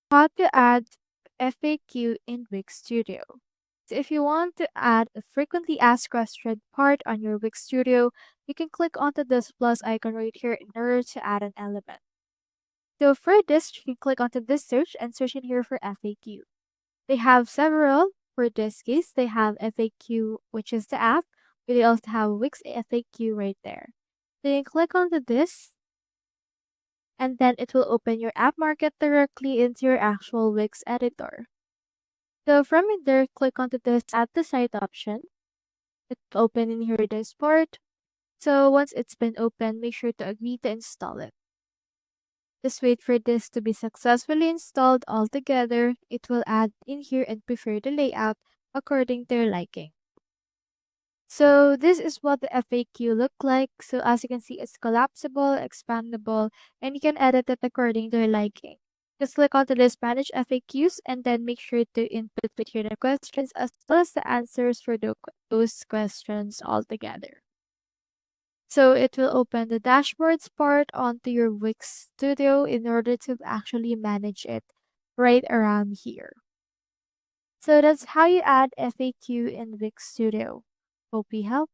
How to add FAQ in Wix Studio. So if you want to add a frequently asked question part on your Wix Studio, you can click onto this plus icon right here in order to add an element. So for this, you can click onto this search and search in here for FAQ. They have several. For this case, they have FAQ, which is the app. They also have Wix FAQ right there. So you can click onto this, and then it will open your app market directly into your actual Wix editor. So from in there, click onto this add to site option. It's open in here this part. So once it's been opened, make sure to agree to install it. Just wait for this to be successfully installed altogether. It will add in here and prefer the layout according to your liking. So this is what the FAQ look like. So as you can see, it's collapsible, expandable, and you can edit it according to your liking. Just click onto the Spanish FAQs and then make sure to input with your questions as well as the answers for those questions altogether. So it will open the dashboards part onto your Wix Studio in order to actually manage it right around here. So that's how you add FAQ in Wix Studio. Hope we helped.